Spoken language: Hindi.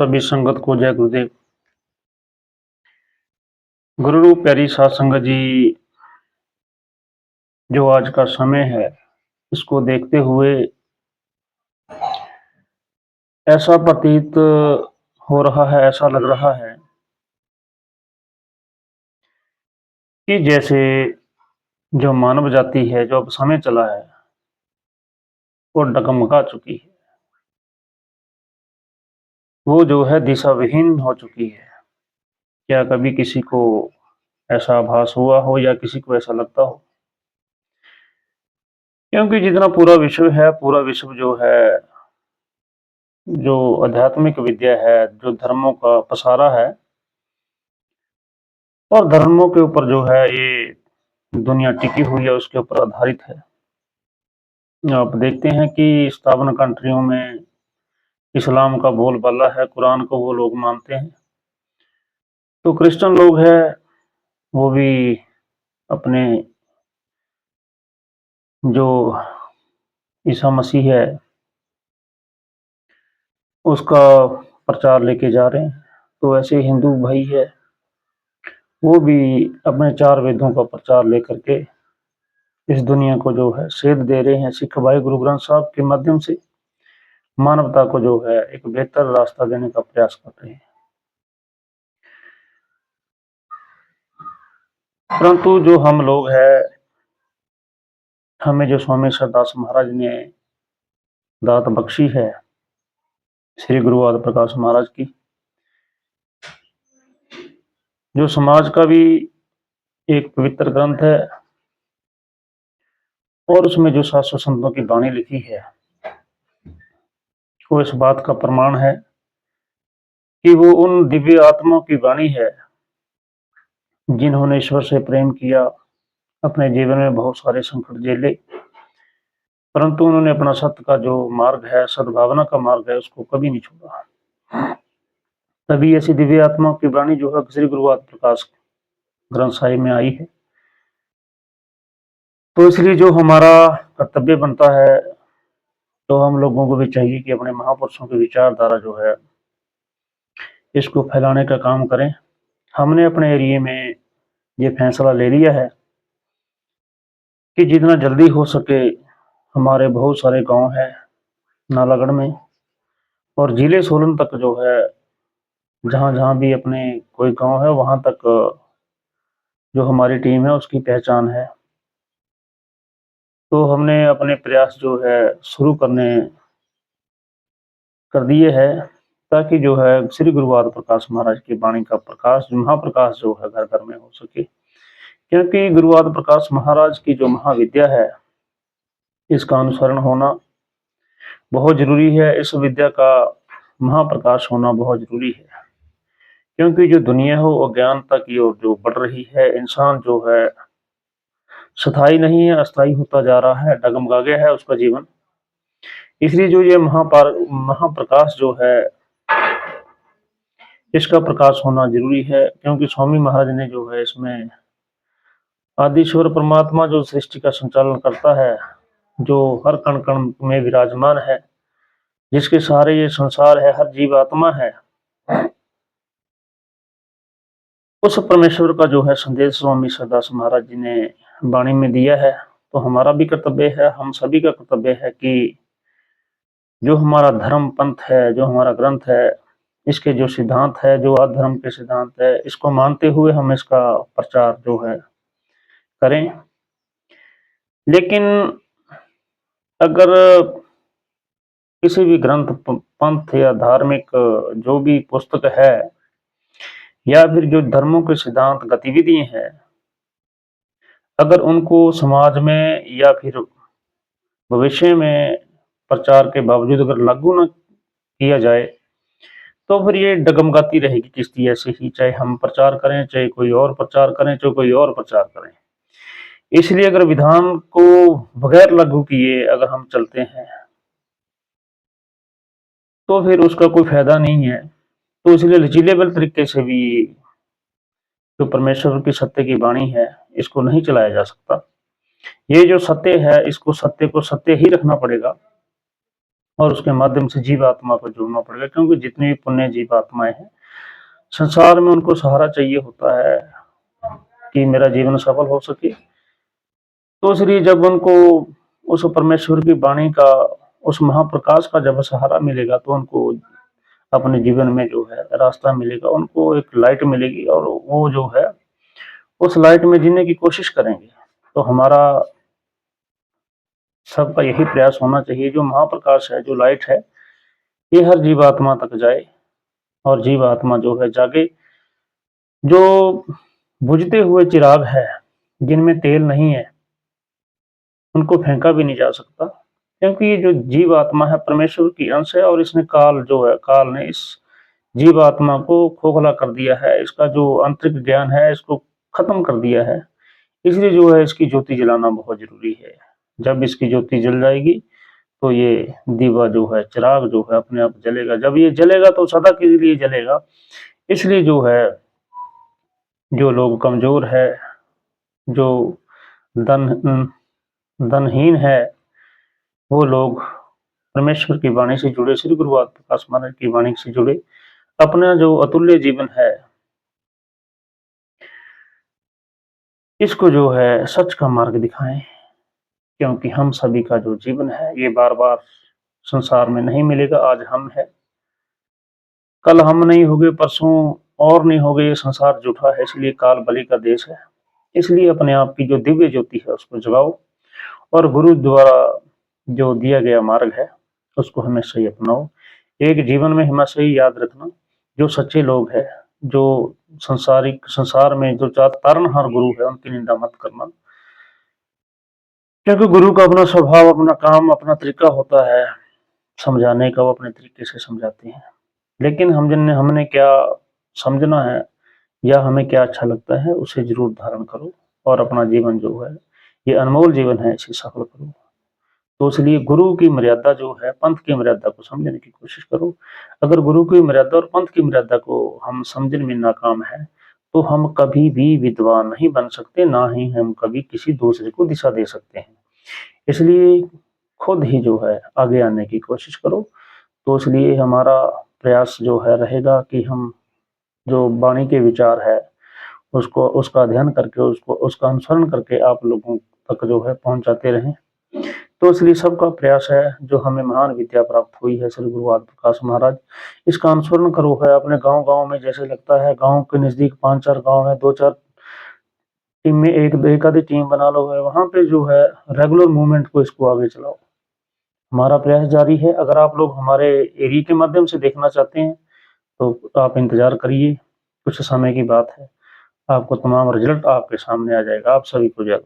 सभी संगत को जय गुरुदेव। गुरु रूप प्यारी साध संगत जी, जो आज का समय है इसको देखते हुए ऐसा प्रतीत हो रहा है, ऐसा लग रहा है कि जैसे जो मानव जाति है, जो अब समय चला है, वो डगमगा चुकी है। वो जो है दिशा विहीन हो चुकी है। क्या कभी किसी को ऐसा आभास हुआ हो या किसी को ऐसा लगता हो? क्योंकि जितना पूरा विश्व है, पूरा विश्व जो है, जो आध्यात्मिक विद्या है, जो धर्मों का पसारा है और धर्मों के ऊपर जो है ये दुनिया टिकी हुई है, उसके ऊपर आधारित है। आप देखते हैं कि स्थापना कंट्रियों में इस्लाम का बोलबाला है, कुरान को वो लोग मानते हैं। तो क्रिश्चियन लोग हैं, वो भी अपने जो ईसा मसीह है उसका प्रचार लेके जा रहे हैं। तो ऐसे हिंदू भाई है, वो भी अपने 4 वेदों का प्रचार लेकर के इस दुनिया को जो है सेध दे रहे हैं। सिख भाई गुरु ग्रंथ साहब के माध्यम से मानवता को जो है एक बेहतर रास्ता देने का प्रयास कर रहे हैं। परंतु जो हम लोग हैं, हमें जो स्वामी सरदास महाराज ने दात बख्शी है, श्री गुरु आदि प्रकाश महाराज की, जो समाज का भी एक पवित्र ग्रंथ है और उसमें जो शाश्वत संतों की वाणी लिखी है, वो इस बात का प्रमाण है कि वो उन दिव्य आत्माओं की वाणी है जिन्होंने ईश्वर से प्रेम किया, अपने जीवन में बहुत सारे संकट झेले, परंतु उन्होंने अपना सत्य का जो मार्ग है, सद्भावना का मार्ग है, उसको कभी नहीं छोड़ा। तभी ऐसी दिव्य आत्माओं की वाणी जो है श्री गुरु आदि प्रकाश ग्रंथ साहिब में आई है। तो इसलिए जो हमारा कर्तव्य बनता है, तो हम लोगों को भी चाहिए कि अपने महापुरुषों की विचारधारा जो है इसको फैलाने का काम करें। हमने अपने एरिए में ये फैसला ले लिया है कि जितना जल्दी हो सके, हमारे बहुत सारे गांव हैं नालागढ़ में और जिले सोलन तक जो है, जहां जहां भी अपने कोई गांव है वहां तक जो हमारी टीम है उसकी पहचान है। तो हमने अपने प्रयास जो है शुरू कर दिए है, ताकि जो है श्री गुरु आदि प्रकाश महाराज की वाणी का प्रकाश, महाप्रकाश जो है घर घर में हो सके। क्योंकि गुरु आदि प्रकाश महाराज की जो महाविद्या है, इसका अनुसरण होना बहुत जरूरी है। इस विद्या का महाप्रकाश होना बहुत जरूरी है, क्योंकि जो दुनिया है वो अज्ञानता की ओर जो बढ़ रही है। इंसान जो है स्थायी नहीं है, अस्थायी होता जा रहा है, डगमगा गया है उसका जीवन। इसलिए जो ये महाप्रकाश जो है, इसका प्रकाश होना जरूरी है। क्योंकि स्वामी महाराज ने जो है इसमें आदिश्वर परमात्मा जो सृष्टि का संचालन करता है, जो हर कण कण में विराजमान है, जिसके सहारे ये संसार है, हर जीव आत्मा है, उस परमेश्वर का जो है संदेश स्वामी सरदास महाराज जी ने वाणी में दिया है। तो हमारा भी कर्तव्य है, हम सभी का कर्तव्य है कि जो हमारा धर्म पंथ है, जो हमारा ग्रंथ है, इसके जो सिद्धांत है, जो अधर्म के सिद्धांत है, इसको मानते हुए हम इसका प्रचार जो है करें। लेकिन अगर किसी भी ग्रंथ, पंथ या धार्मिक जो भी पुस्तक है, या फिर जो धर्मों के सिद्धांत गतिविधि हैं, अगर उनको समाज में या फिर भविष्य में प्रचार के बावजूद अगर लागू न किया जाए, तो फिर ये डगमगाती रहेगी किश्ती ऐसे ही, चाहे हम प्रचार करें, चाहे कोई और प्रचार करें, चाहे कोई और प्रचार करें। इसलिए अगर विधान को बगैर लागू किए अगर हम चलते हैं, तो फिर उसका कोई फायदा नहीं है। तो इसलिए लचीलेबल तरीके से भी जो परमेश्वर की सत्य की वाणी है, इसको नहीं चलाया जा सकता। ये जो सत्य है, इसको सत्य को सत्य ही रखना पड़ेगा। और उसके माध्यम से जीवात्मा को जोड़ना पड़ेगा, क्योंकि जितनी भी पुण्य जीवात्माएं हैं संसार में, उनको सहारा चाहिए होता है कि मेरा जीवन सफल हो सके। तो इसलिए जब उनको उस परमेश्वर की वाणी का, उस महाप्रकाश का जब सहारा मिलेगा, तो उनको अपने जीवन में जो है रास्ता मिलेगा, उनको एक लाइट मिलेगी, और वो जो है उस लाइट में जीने की कोशिश करेंगे। तो हमारा सबका यही प्रयास होना चाहिए, जो महाप्रकाश है, जो लाइट है, ये हर जीवात्मा तक जाए और जीवात्मा जो है जागे। जो बुझते हुए चिराग है, जिनमें तेल नहीं है, उनको फेंका भी नहीं जा सकता, क्योंकि ये जो जीवात्मा है परमेश्वर की अंश है, और इसने काल ने इस जीवात्मा को खोखला कर दिया है, इसका जो आंतरिक ज्ञान है इसको खत्म कर दिया है। इसलिए जो है इसकी ज्योति जलाना बहुत जरूरी है। जब इसकी ज्योति जल जाएगी, तो ये दीवा जो है, चिराग जो है, अपने आप जलेगा। जब ये जलेगा तो सदा के लिए जलेगा। इसलिए जो है, जो लोग कमजोर है, जो धन धनहीन है, वो लोग परमेश्वर की वाणी से जुड़े, श्री गुरु प्रकाश महाराज की वाणी से जुड़े, अपना जो अतुल्य जीवन है इसको जो है सच का मार्ग दिखाएं। क्योंकि हम सभी का जो जीवन है ये बार बार संसार में नहीं मिलेगा। आज हम है, कल हम नहीं होंगे, परसों और नहीं होंगे। ये संसार झूठा है, इसलिए काल बलि का देश है। इसलिए अपने आप की जो दिव्य ज्योति है उसको जगाओ, और गुरु द्वारा जो दिया गया मार्ग है उसको हमेशा ही अपनाओ। एक जीवन में हमेशा ही याद रखना, जो सच्चे लोग हैं, जो संसार में जो तारणहार गुरु है, उनकी निंदा मत करना। क्योंकि गुरु का अपना स्वभाव, अपना काम, अपना तरीका होता है समझाने का, वो अपने तरीके से समझाते हैं। लेकिन हमने क्या समझना है या हमें क्या अच्छा लगता है, उसे जरूर धारण करो, और अपना जीवन जो है, ये अनमोल जीवन है, इसे सफल करो। तो इसलिए गुरु की मर्यादा जो है, पंथ की मर्यादा को समझने की कोशिश करो। अगर गुरु की मर्यादा और पंथ की मर्यादा को हम समझने में नाकाम है, तो हम कभी भी विद्वान नहीं बन सकते, ना ही हम कभी किसी दूसरे को दिशा दे सकते हैं। इसलिए खुद ही जो है आगे आने की कोशिश करो। तो इसलिए हमारा प्रयास जो है रहेगा कि हम जो वाणी के विचार है उसको, उसका अध्ययन करके, उसको, उसका अनुसरण करके आप लोगों तक जो है पहुंचाते रहें। तो इसलिए सबका प्रयास है, जो हमें महान विद्या प्राप्त हुई है श्री गुरु आदि प्रकाश महाराज, इसका अनुसरण करो है अपने गांव गांव में। जैसे लगता है गांव के नजदीक 5-4 गांव है, 2-4 टीम में एक आधी टीम बना लो है, वहां पे जो है रेगुलर मूवमेंट को, इसको आगे चलाओ। हमारा प्रयास जारी है। अगर आप लोग हमारे एरिया के माध्यम से देखना चाहते हैं, तो आप इंतजार करिए, कुछ समय की बात है, आपको तमाम रिजल्ट आपके सामने आ जाएगा। आप सभी को जय।